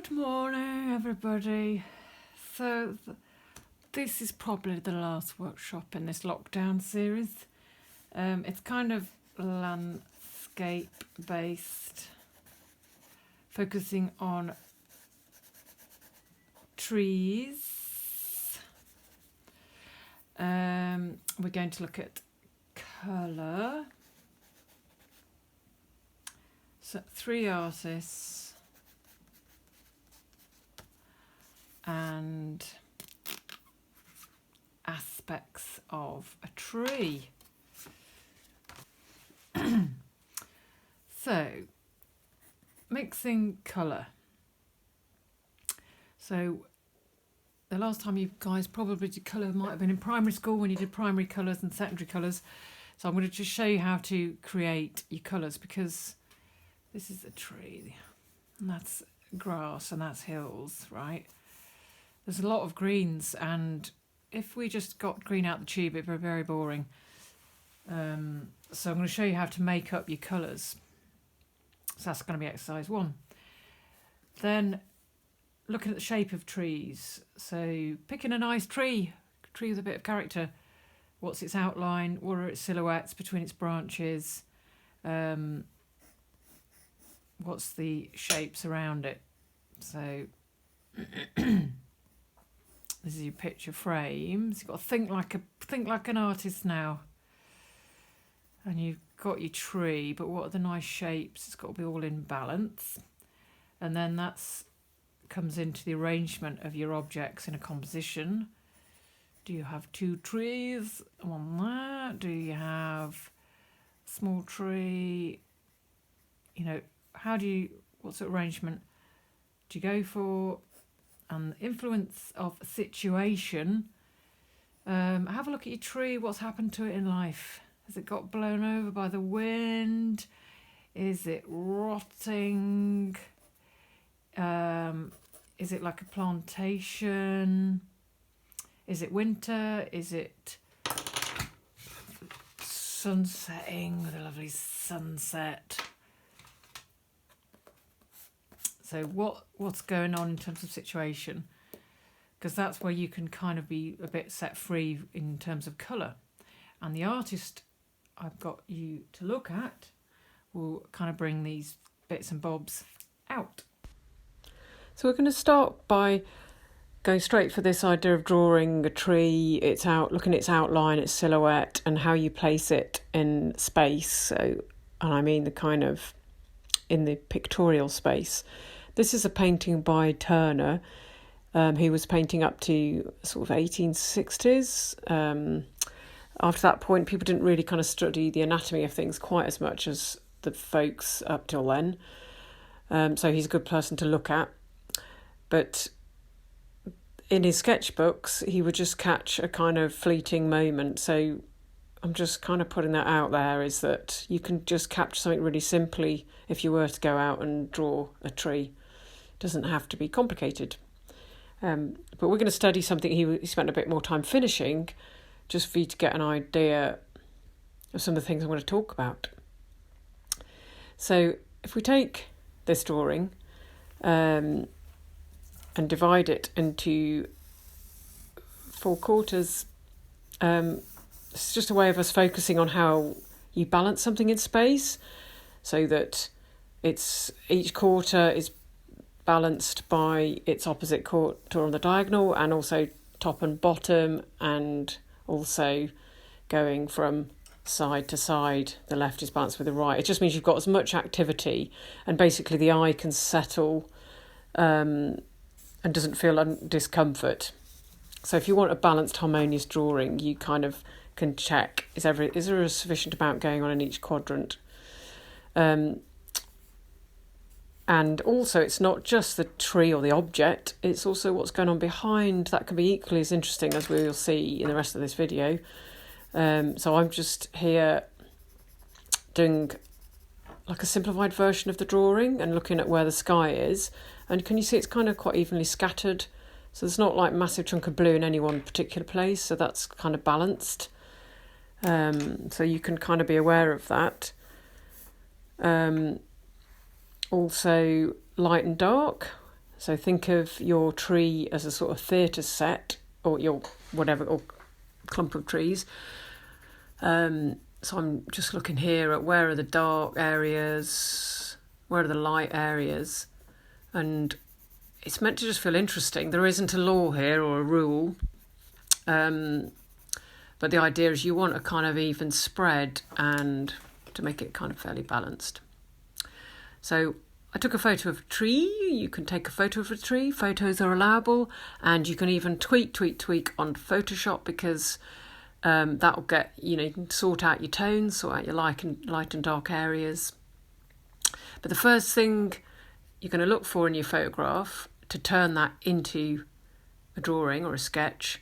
Good morning, everybody. So, this is probably the last workshop in this lockdown series. It's kind of landscape based, focusing on trees. We're going to look at colour. So, 3 artists. And aspects of a tree. So, mixing colour. So, the last time you guys probably did colour might have been in primary school when you did primary colours and secondary colours. So I'm going to just show you how to create your colours, because this is a tree and that's grass and that's hills, right? There's a lot of greens, and if we just got green out the tube, it'd be very boring. So I'm going to show you how to make up your colours. So that's going to be exercise 1. Then looking at the shape of trees. So picking a nice tree with a bit of character. What's its outline? What are its silhouettes between its branches? What's the shapes around it? So this is your picture frames. You've got to think like an artist now. And you've got your tree, but what are the nice shapes? It's got to be all in balance. And then that's comes into the arrangement of your objects in a composition. Do you have 2 trees on that? Do you have a small tree? You know, what's the arrangement do you go for? And the influence of situation. Have a look at your tree. What's happened to it in life? Has it got blown over by the wind? Is it rotting? Is it like a plantation? Is it winter? Is it sunsetting with a lovely sunset? So what's going on in terms of situation? Because that's where you can kind of be a bit set free in terms of colour. And the artist I've got you to look at will kind of bring these bits and bobs out. So we're going to start by going straight for this idea of drawing a tree, looking at its outline, its silhouette, and how you place it in space. So, and I mean the kind of in the pictorial space. This is a painting by Turner. He was painting up to sort of 1860s. After that point, people didn't really kind of study the anatomy of things quite as much as the folks up till then. So he's a good person to look at. But in his sketchbooks, he would just catch a kind of fleeting moment. So I'm just kind of putting that out there, is that you can just capture something really simply if you were to go out and draw a tree. It doesn't have to be complicated. But we're going to study something he spent a bit more time finishing, just for you to get an idea of some of the things I'm going to talk about. So if we take this drawing and divide it into 4 quarters, it's just a way of us focusing on how you balance something in space, so that each quarter is balanced by its opposite quarter on the diagonal, and also top and bottom, and also going from side to side. The left is balanced with the right. It just means you've got as much activity, and basically the eye can settle and doesn't feel discomfort. So if you want a balanced, harmonious drawing, you kind of can check, is there a sufficient amount going on in each quadrant? And also, it's not just the tree or the object, it's also what's going on behind. That can be equally as interesting, as we will see in the rest of this video. So I'm just here doing like a simplified version of the drawing and looking at where the sky is. And can you see it's kind of quite evenly scattered? So there's not like massive chunk of blue in any one particular place, so that's kind of balanced. So you can kind of be aware of that. Also light and dark. So think of your tree as a sort of theatre set, or your whatever, or clump of trees. So I'm just looking here at where are the dark areas, where are the light areas, and it's meant to just feel interesting. There isn't a law here or a rule, but the idea is you want a kind of even spread and to make it kind of fairly balanced. So I took a photo of a tree. You can take a photo of a tree. Photos are allowable, and you can even tweak on Photoshop, because that'll get, you can sort out your tones, sort out your light and dark areas. But the first thing you're going to look for in your photograph to turn that into a drawing or a sketch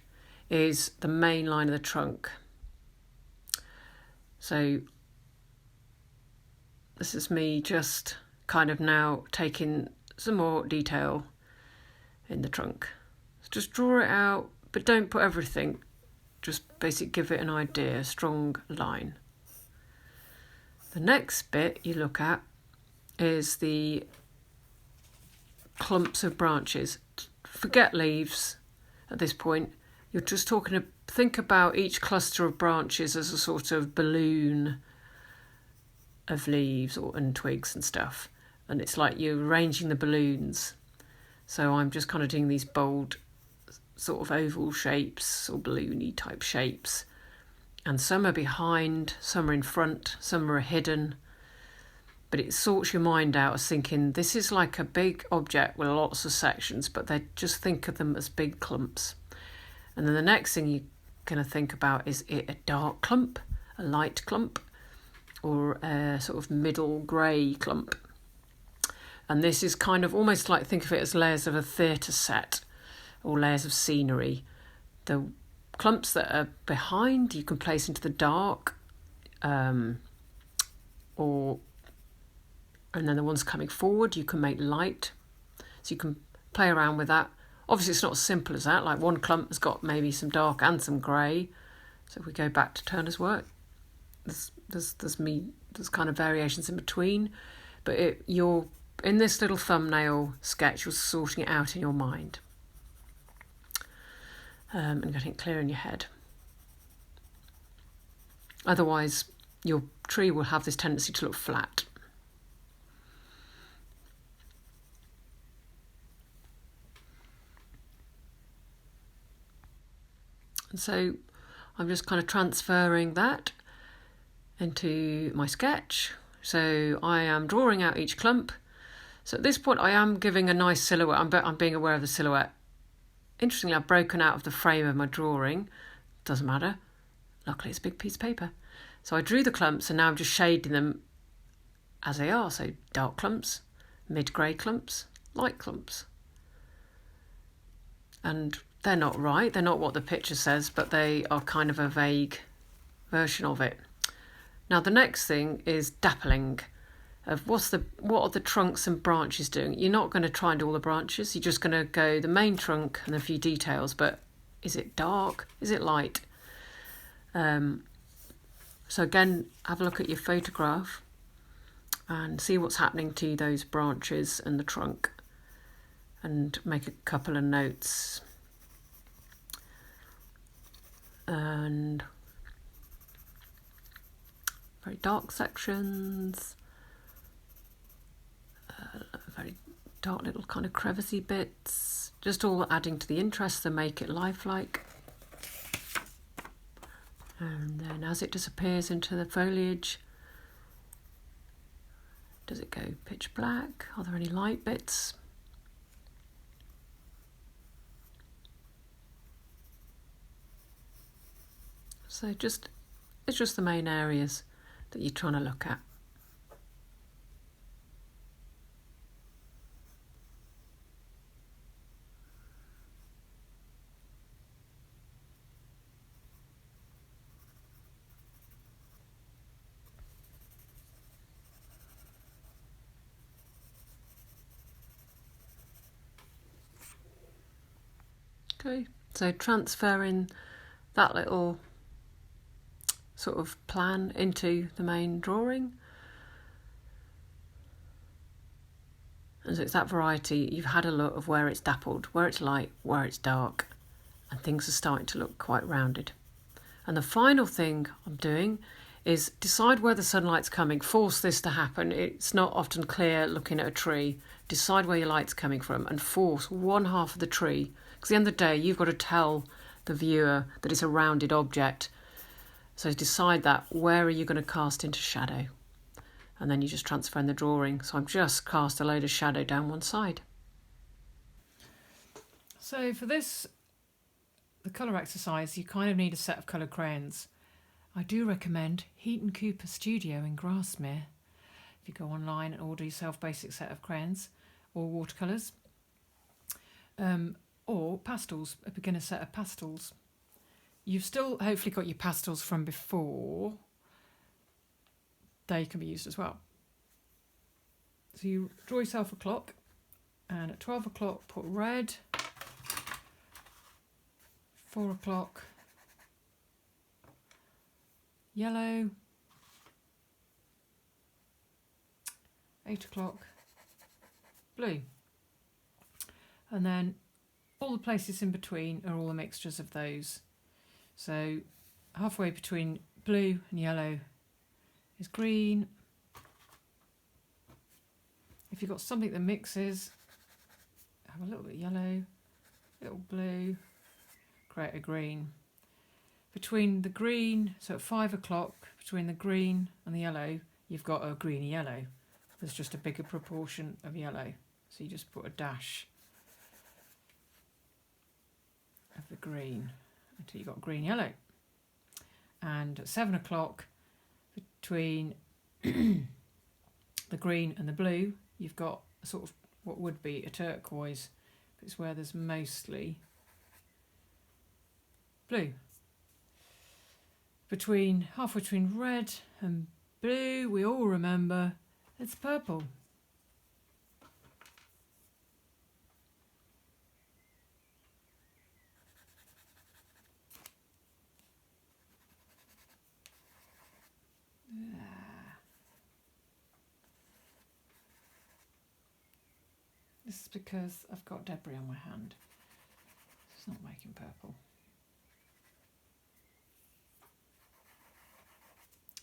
is the main line of the trunk. So this is me just kind of now taking some more detail in the trunk. So just draw it out, but don't put everything. Just basically give it an idea, a strong line. The next bit you look at is the clumps of branches. Forget leaves at this point. You're just think about each cluster of branches as a sort of balloon of leaves and twigs and stuff. And it's like you're arranging the balloons. So I'm just kind of doing these bold sort of oval shapes or balloony type shapes. And some are behind, some are in front, some are hidden. But it sorts your mind out as thinking this is like a big object with lots of sections, but they just think of them as big clumps. And then the next thing you're going to think about, is it a dark clump, a light clump, or a sort of middle grey clump? And this is kind of almost like, think of it as layers of a theatre set or layers of scenery. The clumps that are behind you can place into the dark, and then the ones coming forward you can make light. So you can play around with that. Obviously it's not as simple as that, like one clump has got maybe some dark and some grey. So if we go back to Turner's work, there's kind of variations in between, but you're in this little thumbnail sketch, you're sorting it out in your mind, and getting it clear in your head. Otherwise your tree will have this tendency to look flat. And so I'm just kind of transferring that into my sketch. So I am drawing out each clump. So at this point I am giving a nice silhouette. I'm being aware of the silhouette. Interestingly, I've broken out of the frame of my drawing. Doesn't matter. Luckily it's a big piece of paper. So I drew the clumps and now I'm just shading them as they are. So dark clumps, mid-grey clumps, light clumps. And they're not right, they're not what the picture says, but they are kind of a vague version of it. Now the next thing is dappling of what are the trunks and branches doing. You're not going to try and do all the branches, you're just going to go the main trunk and a few details, but is it dark? Is it light? So again, have a look at your photograph and see what's happening to those branches and the trunk, and make a couple of notes. And very dark sections, very dark little kind of crevicey bits, just all adding to the interest and make it lifelike. And then as it disappears into the foliage, does it go pitch black? Are there any light bits? So it's just the main areas that you're trying to look at. Okay, so transferring that little sort of plan into the main drawing. And so it's that variety. You've had a look of where it's dappled, where it's light, where it's dark, and things are starting to look quite rounded. And the final thing I'm doing is decide where the sunlight's coming. Force this to happen. It's not often clear looking at a tree. Decide where your light's coming from and force one half of the tree. Because at the end of the day, you've got to tell the viewer that it's a rounded object. So decide that. Where are you going to cast into shadow? And then you just transfer in the drawing. So I've just cast a load of shadow down one side. So for this, the colour exercise, you kind of need a set of coloured crayons. I do recommend Heaton Cooper Studio in Grasmere. If you go online and order yourself a basic set of crayons or watercolours. Or pastels, a beginner set of pastels. You've still hopefully got your pastels from before. They can be used as well. So you draw yourself a clock, and at 12 o'clock put red, 4 o'clock yellow, 8 o'clock blue. And then all the places in between are all the mixtures of those. So halfway between blue and yellow is green. If you've got something that mixes, have a little bit of yellow, a little blue, create a green. Between the green, so at 5 o'clock, between the green and the yellow, you've got a greeny yellow. There's just a bigger proportion of yellow. So you just put a dash of the green until you've got green yellow. And at 7 o'clock, between the green and the blue, you've got a sort of what would be a turquoise. It's where there's mostly blue. Halfway between red and blue, we all remember it's purple. This is because I've got debris on my hand. It's not making purple.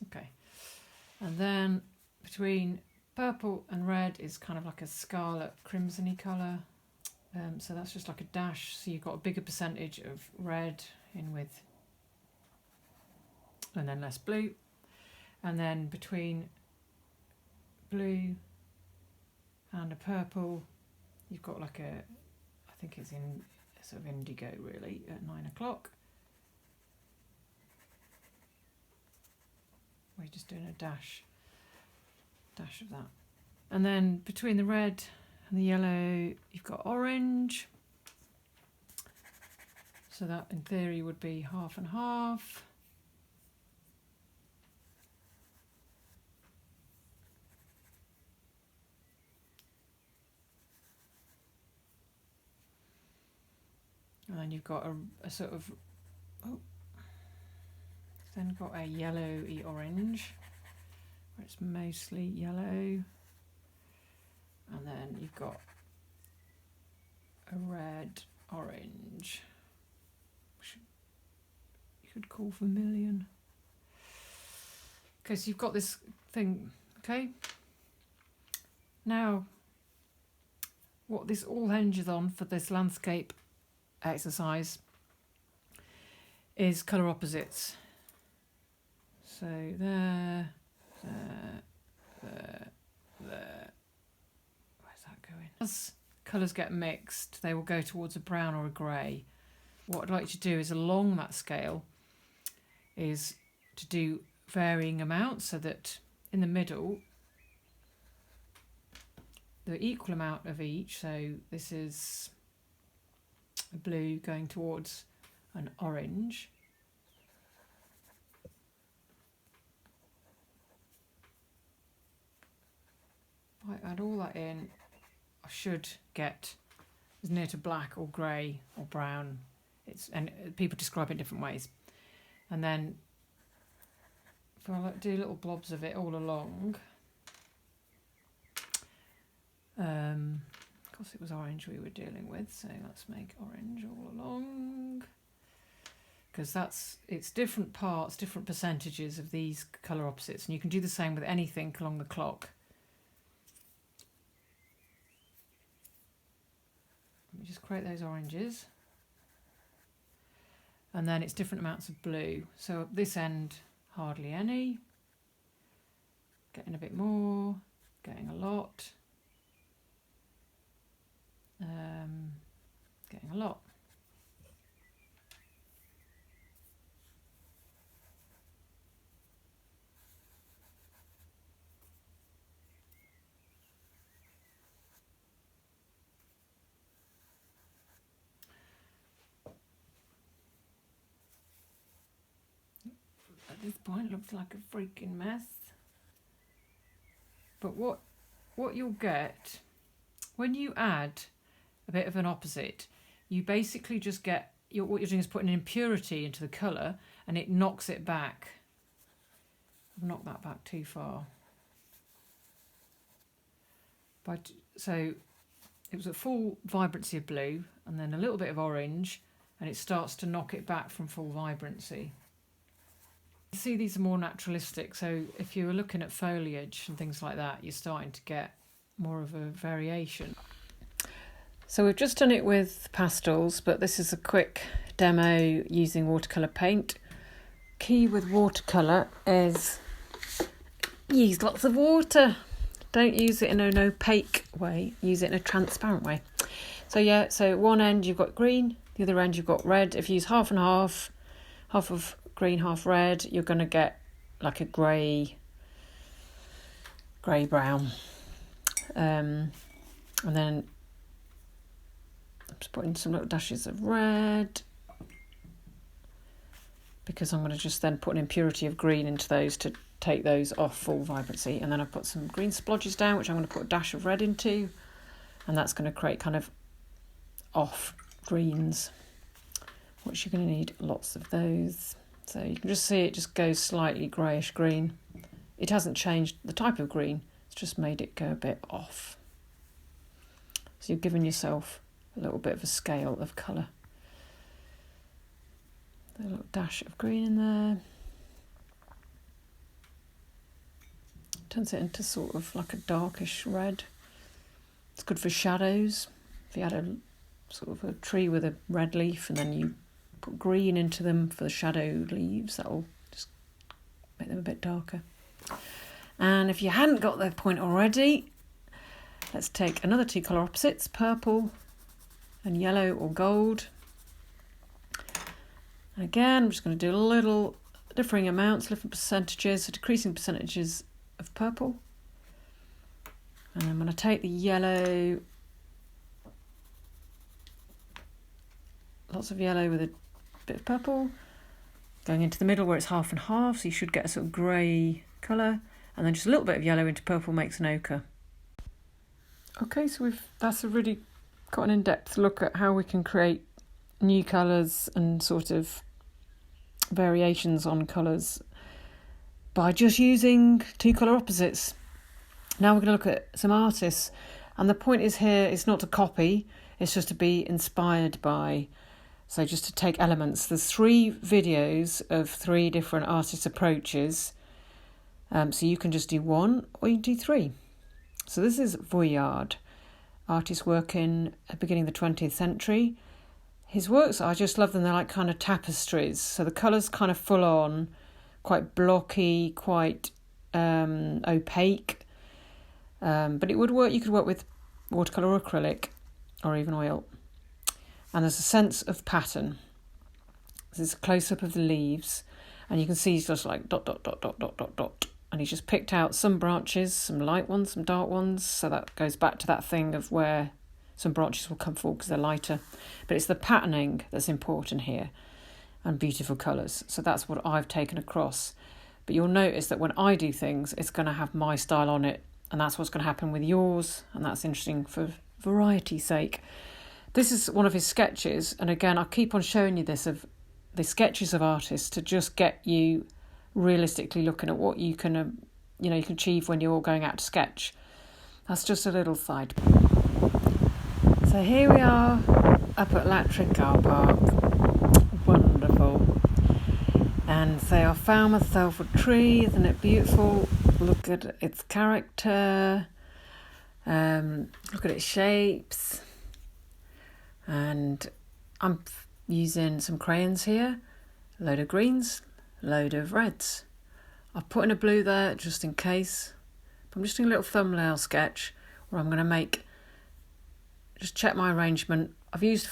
Okay, and then between purple and red is kind of like a scarlet crimsony colour. So that's just like a dash. So you've got a bigger percentage of red in with, and then less blue. And then between blue and a purple, you've got like a, I think it's in sort of indigo really, at 9 o'clock. We're just doing a dash of that. And then between the red and the yellow, you've got orange. So that in theory would be half and half. And then you've got a sort of, then got a yellowy orange, where it's mostly yellow. And then you've got a red orange, which you could call vermilion. Okay, so you've got this thing, okay? Now, what this all hinges on for this landscape exercise is colour opposites. So there. Where's that going? As colours get mixed, they will go towards a brown or a grey. What I'd like you to do is along that scale is to do varying amounts so that in the middle the equal amount of each. So this is a blue going towards an orange. If I add all that in, I should get as near to black or grey or brown. And people describe it in different ways. And then if I do little blobs of it all along, and course it was orange we were dealing with, so let's make orange all along, because it's different parts, different percentages of these colour opposites, and you can do the same with anything along the clock. Let me just create those oranges, and then it's different amounts of blue. So at this end, hardly any, getting a bit more, getting a lot, getting a lot. At this point, it looks like a freaking mess. But what you'll get when you add a bit of an opposite, you basically just get what you're doing is putting an impurity into the colour, and it knocks it back. I've knocked that back too far. So it was a full vibrancy of blue, and then a little bit of orange, and it starts to knock it back from full vibrancy. You see, these are more naturalistic, so if you were looking at foliage and things like that, you're starting to get more of a variation. So we've just done it with pastels, but this is a quick demo using watercolour paint. Key with watercolour is use lots of water. Don't use it in an opaque way, use it in a transparent way. So one end you've got green, the other end you've got red. If you use half and half of green, half red, you're going to get like a grey brown. And then I'm just putting some little dashes of red, because I'm going to just then put an impurity of green into those to take those off full vibrancy. And then I've put some green splodges down, which I'm going to put a dash of red into, and that's going to create kind of off greens, which you're going to need lots of those. So you can just see it just goes slightly greyish green. It hasn't changed the type of green, it's just made it go a bit off. So you've given yourself a little bit of a scale of colour. A little dash of green in there. Turns it into sort of like a darkish red. It's good for shadows. If you had a sort of a tree with a red leaf and then you put green into them for the shadow leaves, that'll just make them a bit darker. And if you hadn't got that point already, let's take another two colour opposites, purple and yellow or gold. And again, I'm just going to do a little differing amounts, different percentages, so decreasing percentages of purple. And I'm going to take the yellow, lots of yellow with a bit of purple, going into the middle where it's half and half, so you should get a sort of grey colour, and then just a little bit of yellow into purple makes an ochre. Okay, so that's a really quite an in-depth look at how we can create new colours and sort of variations on colours by just using two colour opposites. Now we're going to look at some artists, and the point is here is not to copy, it's just to be inspired by. So just to take elements. There's 3 videos of 3 different artist approaches. So you can just do 1 or you can do 3. So this is Vuillard, artist working at the beginning of the 20th century. His works, I just love them. They're like kind of tapestries. So the colours kind of full on, quite blocky, quite opaque. But it would work. You could work with watercolour or acrylic or even oil. And there's a sense of pattern. This is a close-up of the leaves, and you can see he's just like dot, dot, dot, dot, dot, dot, dot. And he's just picked out some branches, some light ones, some dark ones, so that goes back to that thing of where some branches will come forward because they're lighter. But it's the patterning that's important here, and beautiful colours. So that's what I've taken across. But you'll notice that when I do things, it's going to have my style on it, and that's what's going to happen with yours, and that's interesting for variety's sake. This is one of his sketches, and again, I keep on showing you this of the sketches of artists to just get you realistically looking at what you can, you can achieve when you're all going out to sketch. That's just a little side. So here we are up at Lattrick car park. Wonderful. And so I found myself a tree. Isn't it beautiful? Look at its character. Look at its shapes. And I'm using some crayons here. A load of greens, a load of reds. I've put in a blue there just in case. I'm just doing a little thumbnail sketch where I'm going to just check my arrangement. I have used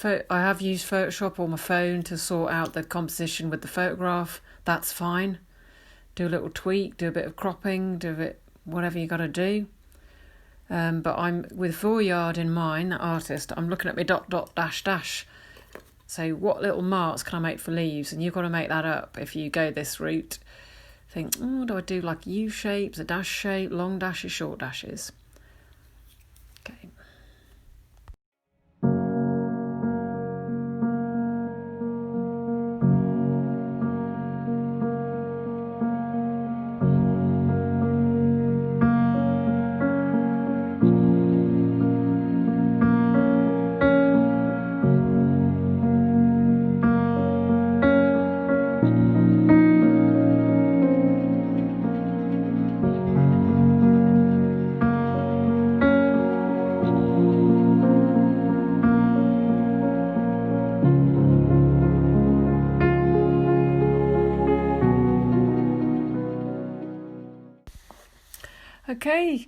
Photoshop or my phone to sort out the composition with the photograph. That's fine. Do a little tweak, do a bit of cropping, do a bit whatever you got to do. But I'm with Vuillard in mind, that artist. I'm looking at my dot dot dash dash. So what little marks can I make for leaves? And you've got to make that up if you go this route. Think, do I do like U shapes, a dash shape, long dashes, short dashes? Okay. Okay,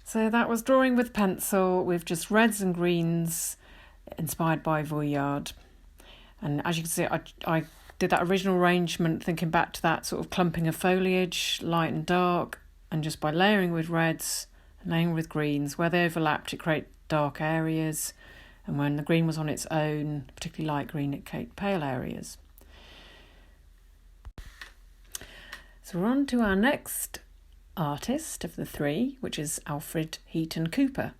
so that was drawing with pencil with just reds and greens inspired by Vuillard. And as you can see, I did that original arrangement thinking back to that sort of clumping of foliage, light and dark, and just by layering with reds and layering with greens, where they overlapped it created dark areas, and when the green was on its own, particularly light green, it created pale areas. So we're on to our next artist of the three, which is Alfred Heaton Cooper,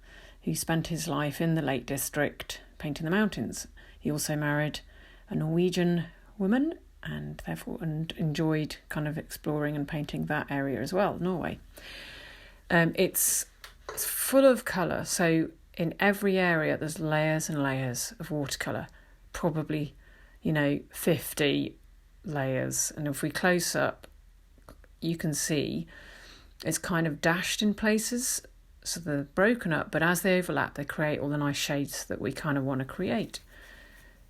who spent his life in the Lake District painting the mountains. He also married a Norwegian woman and therefore enjoyed kind of exploring and painting that area as well, Norway. It's full of colour, so in every area there's layers and layers of watercolour, probably 50 layers, and if we close up you can see it's kind of dashed in places, so they're broken up, but as they overlap, they create all the nice shades that we kind of want to create.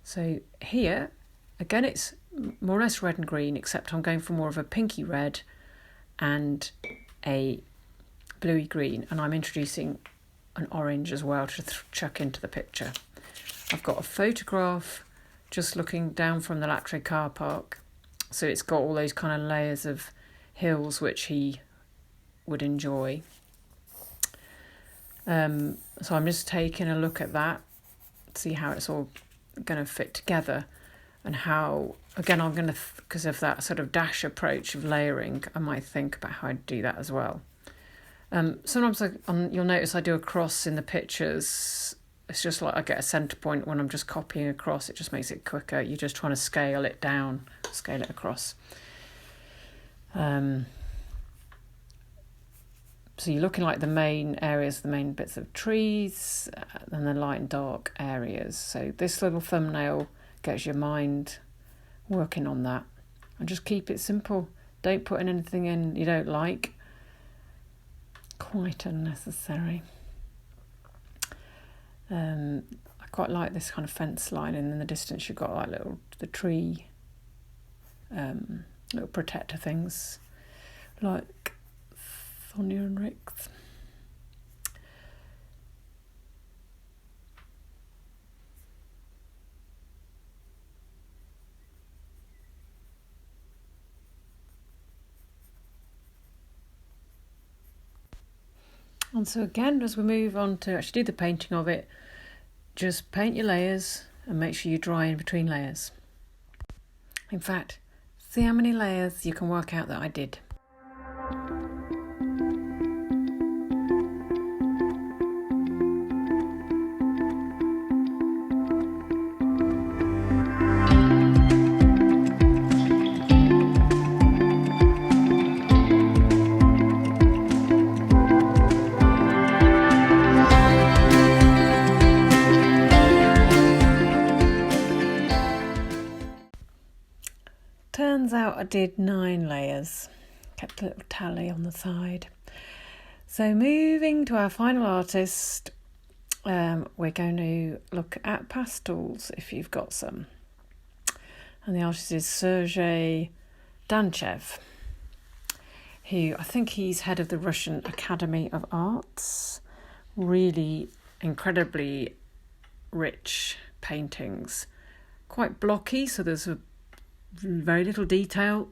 So here, again, it's more or less red and green, except I'm going for more of a pinky red and a bluey green, and I'm introducing an orange as well to chuck into the picture. I've got a photograph just looking down from the Lattrick car park, so it's got all those kind of layers of hills which he would enjoy. So I'm just taking a look at that, see how it's all going to fit together, and how, again, I'm going to, because of that sort of dash approach of layering, I might think about how I'd do that as well. Sometimes you'll notice I do a cross in the pictures. It's just like I get a centre point when I'm just copying across. It just makes it quicker. You're just trying to scale it down, scale it across. So you're looking like the main areas, the main bits of trees, and the light and dark areas. So this little thumbnail gets your mind working on that. And just keep it simple. Don't put anything in you don't like. Quite unnecessary. I quite like this kind of fence line, and in the distance you've got like the tree, little protector things, like Thonia and Rix. And so again, as we move on to actually do the painting of it, just paint your layers and make sure you dry in between layers. In fact, see how many layers you can work out that I did. turns out I did 9 layers. Kept a little tally on the side. So moving to our final artist, we're going to look at pastels if you've got some. And the artist is Sergei Danchev, who I think he's head of the Russian Academy of Arts. Really incredibly rich paintings. Quite blocky, so there's very little detail.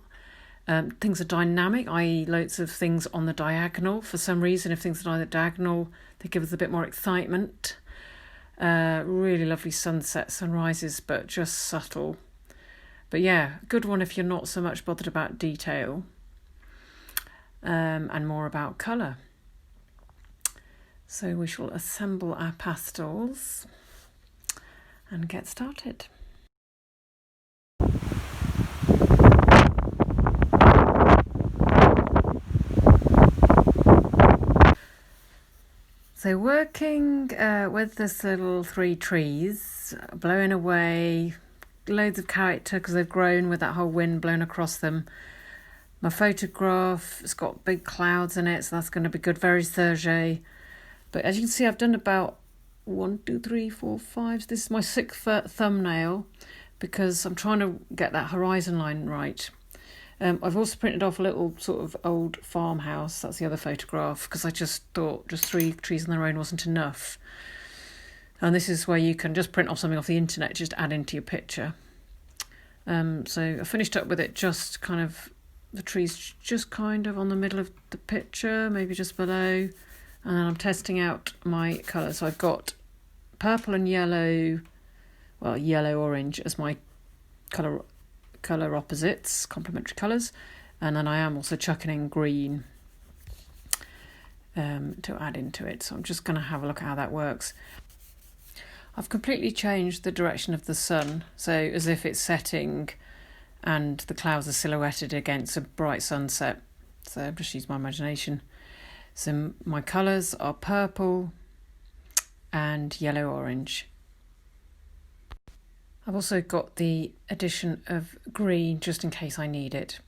Things are dynamic, i.e. loads of things on the diagonal. For some reason, if things are on the diagonal, they give us a bit more excitement. Really lovely sunsets, sunrises, but just subtle. But yeah, good one if you're not so much bothered about detail and more about colour. So we shall assemble our pastels and get started. So working with this little 3 trees, blowing away, loads of character because they've grown with that whole wind blowing across them. My photograph, it's got big clouds in it, so that's going to be good, very Sergei. But as you can see, I've done about 1, 2, 3, 4, 5. This is my 6th thumbnail because I'm trying to get that horizon line right. I've also printed off a little sort of old farmhouse. That's the other photograph because I just thought just 3 trees on their own wasn't enough. And this is where you can just print off something off the internet, just add into your picture. So I finished up with it just kind of, the trees just kind of on the middle of the picture, maybe just below. And then I'm testing out my colours. So I've got purple and yellow, well, yellow-orange as my colour opposites, complementary colours, and then I am also chucking in green to add into it. So I'm just going to have a look at how that works. I've completely changed the direction of the sun, so as if it's setting and the clouds are silhouetted against a bright sunset. So I've just used my imagination. So my colours are purple and yellow-orange. I've also got the addition of green just in case I need it.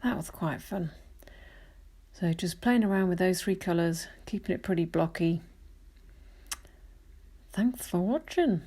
That was quite fun. So just playing around with those 3 colours, keeping it pretty blocky. Thanks for watching.